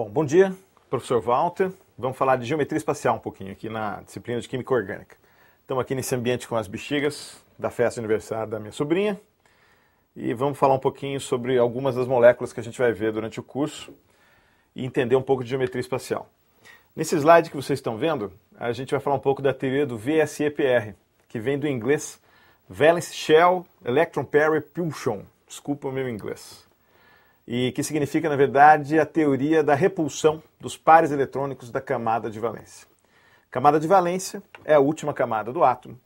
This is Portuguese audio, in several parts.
Bom dia, professor Walter. Vamos falar de geometria espacial um pouquinho aqui na disciplina de Química Orgânica. Estamos aqui nesse ambiente com as bexigas da festa de aniversário da minha sobrinha e vamos falar um pouquinho sobre algumas das moléculas que a gente vai ver durante o curso e entender um pouco de geometria espacial. Nesse slide que vocês estão vendo, a gente vai falar um pouco da teoria do VSEPR, que vem do inglês Valence Shell Electron Pair Repulsion. Desculpa o meu inglês. E que significa, na verdade, a teoria da repulsão dos pares eletrônicos da camada de valência. Camada de valência é a última camada do átomo.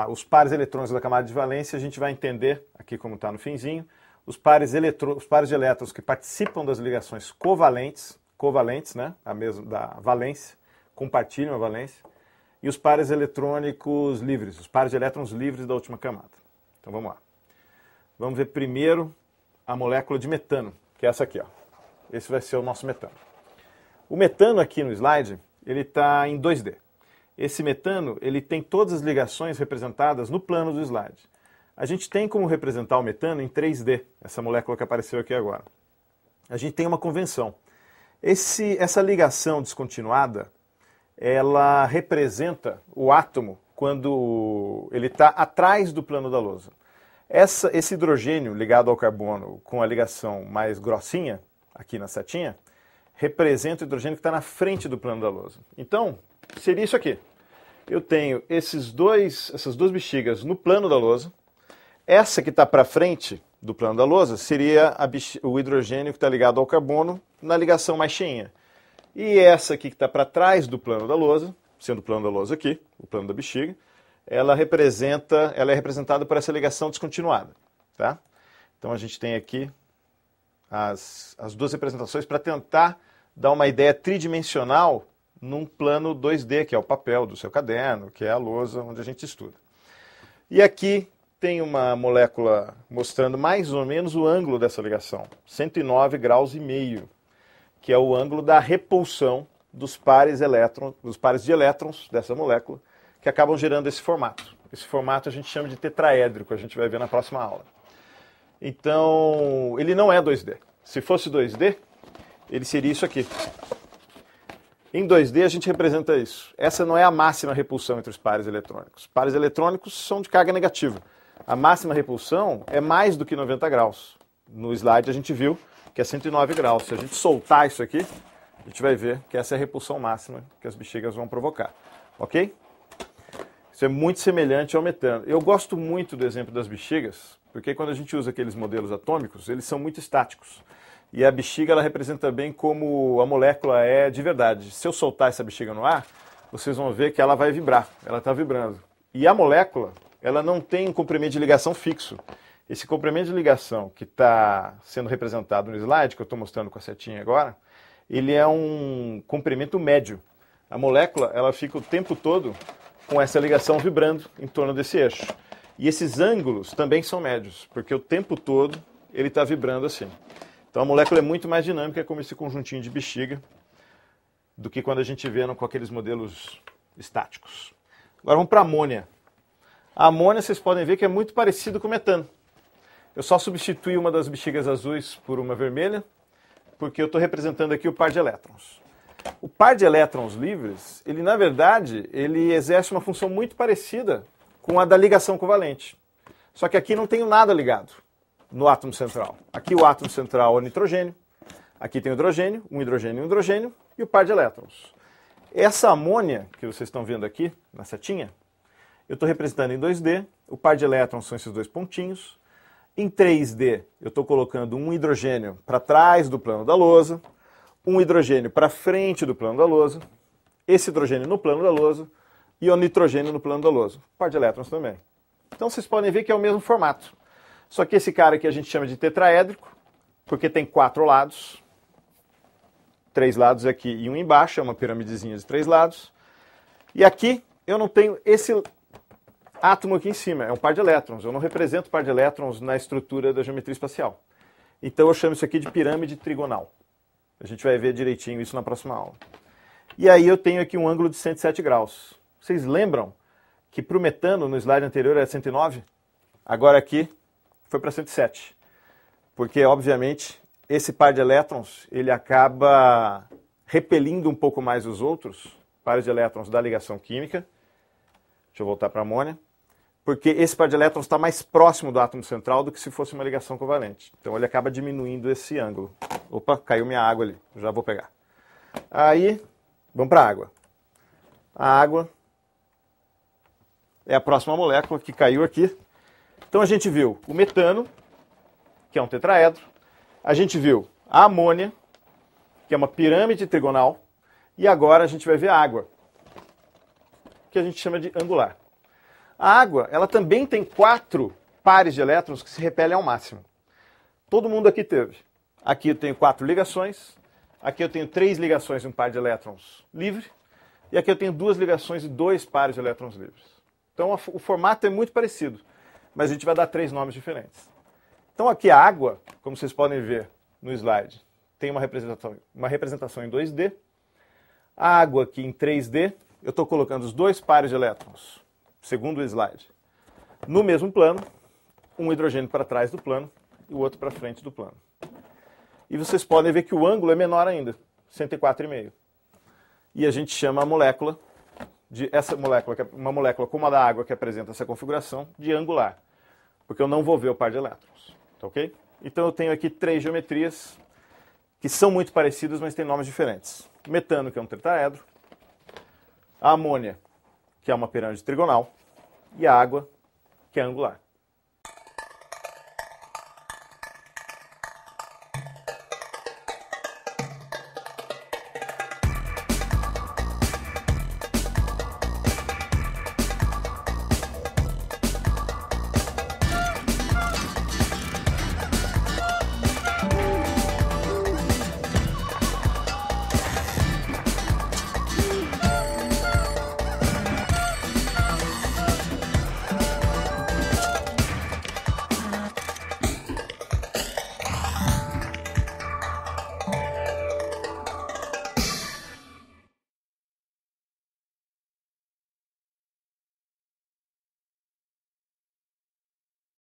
Os pares eletrônicos da camada de valência a gente vai entender, aqui como está no finzinho, os pares de elétrons que participam das ligações covalentes, né, a mesma da valência, compartilham a valência, e os pares eletrônicos livres, os pares de elétrons livres da última camada. Então vamos lá. Vamos ver primeiro a molécula de metano, que é essa aqui, ó. Esse vai ser o nosso metano. O metano aqui no slide, ele está em 2D. Esse metano, ele tem todas as ligações representadas no plano do slide. A gente tem como representar o metano em 3D, essa molécula que apareceu aqui agora. A gente tem uma convenção. Essa ligação descontinuada, ela representa o átomo quando ele está atrás do plano da lousa. Esse hidrogênio ligado ao carbono com a ligação mais grossinha, aqui na setinha, representa o hidrogênio que está na frente do plano da lousa. Então, seria isso aqui. Eu tenho essas duas bexigas no plano da lousa. Essa que está para frente do plano da lousa seria o hidrogênio que está ligado ao carbono na ligação mais cheinha. E essa aqui que está para trás do plano da lousa, sendo o plano da lousa aqui, o plano da bexiga, ela é representada por essa ligação descontinuada. Tá? Então a gente tem aqui as duas representações para tentar dar uma ideia tridimensional num plano 2D, que é o papel do seu caderno, que é a lousa onde a gente estuda. E aqui tem uma molécula mostrando mais ou menos o ângulo dessa ligação, 109 graus e meio, que é o ângulo da repulsão dos pares de elétrons dessa molécula, que acabam gerando esse formato. Esse formato a gente chama de tetraédrico, a gente vai ver na próxima aula. Então, ele não é 2D. Se fosse 2D, ele seria isso aqui. Em 2D a gente representa isso. Essa não é a máxima repulsão entre os pares eletrônicos. Os pares eletrônicos são de carga negativa. A máxima repulsão é mais do que 90 graus. No slide a gente viu que é 109 graus. Se a gente soltar isso aqui, a gente vai ver que essa é a repulsão máxima que as bexigas vão provocar. Ok? Isso é muito semelhante ao metano. Eu gosto muito do exemplo das bexigas, porque quando a gente usa aqueles modelos atômicos, eles são muito estáticos. E a bexiga ela representa bem como a molécula é de verdade. Se eu soltar essa bexiga no ar, vocês vão ver que ela vai vibrar, ela está vibrando. E a molécula, ela não tem um comprimento de ligação fixo. Esse comprimento de ligação que está sendo representado no slide, que eu estou mostrando com a setinha agora, ele é um comprimento médio. A molécula ela fica o tempo todo com essa ligação vibrando em torno desse eixo. E esses ângulos também são médios, porque o tempo todo ele está vibrando assim. Então a molécula é muito mais dinâmica, como esse conjuntinho de bexiga, do que quando a gente vê com aqueles modelos estáticos. Agora vamos para a amônia. A amônia vocês podem ver que é muito parecido com o metano. Eu só substituí uma das bexigas azuis por uma vermelha, porque eu estou representando aqui o par de elétrons. O par de elétrons livres, ele na verdade, ele exerce uma função muito parecida com a da ligação covalente. Só que aqui não tem nada ligado no átomo central. Aqui o átomo central é o nitrogênio, aqui tem o hidrogênio, um hidrogênio e o par de elétrons. Essa amônia que vocês estão vendo aqui na setinha, eu estou representando em 2D, o par de elétrons são esses dois pontinhos. Em 3D, eu estou colocando um hidrogênio para trás do plano da lousa, um hidrogênio para frente do plano da lousa, esse hidrogênio no plano da lousa e o nitrogênio no plano da lousa. Par de elétrons também. Então vocês podem ver que é o mesmo formato. Só que esse cara aqui a gente chama de tetraédrico, porque tem 4 lados. 3 lados aqui e um embaixo, é uma piramidezinha de 3 lados. E aqui eu não tenho esse átomo aqui em cima, é um par de elétrons. Eu não represento par de elétrons na estrutura da geometria espacial. Então eu chamo isso aqui de pirâmide trigonal. A gente vai ver direitinho isso na próxima aula. E aí eu tenho aqui um ângulo de 107 graus. Vocês lembram que para o metano, no slide anterior, era 109? Agora aqui foi para 107. Porque, obviamente, esse par de elétrons ele acaba repelindo um pouco mais os outros pares de elétrons da ligação química. Deixa eu voltar para a amônia. Porque esse par de elétrons está mais próximo do átomo central do que se fosse uma ligação covalente. Então ele acaba diminuindo esse ângulo. Opa, caiu minha água ali, já vou pegar. Aí, vamos para a água. A água é a próxima molécula que caiu aqui. Então a gente viu o metano, que é um tetraedro. A gente viu a amônia, que é uma pirâmide trigonal. E agora a gente vai ver a água, que a gente chama de angular. A água, ela também tem 4 pares de elétrons que se repelem ao máximo. Todo mundo aqui teve. Aqui eu tenho 4 ligações, aqui eu tenho 3 ligações e um par de elétrons livre, e aqui eu tenho 2 ligações e 2 pares de elétrons livres. Então o formato é muito parecido, mas a gente vai dar 3 nomes diferentes. Então aqui a água, como vocês podem ver no slide, tem uma representação em 2D. A água aqui em 3D, eu estou colocando os 2 pares de elétrons, segundo o slide, no mesmo plano, um hidrogênio para trás do plano e o outro para frente do plano. E vocês podem ver que o ângulo é menor ainda, 104,5. E a gente chama a molécula, essa molécula, que é uma molécula como a da água que apresenta essa configuração, de angular, porque eu não vou ver o par de elétrons. Tá ok? Então eu tenho aqui 3 geometrias que são muito parecidas, mas têm nomes diferentes. O metano, que é um tetraedro, a amônia, que é uma pirâmide trigonal, e a água, que é angular.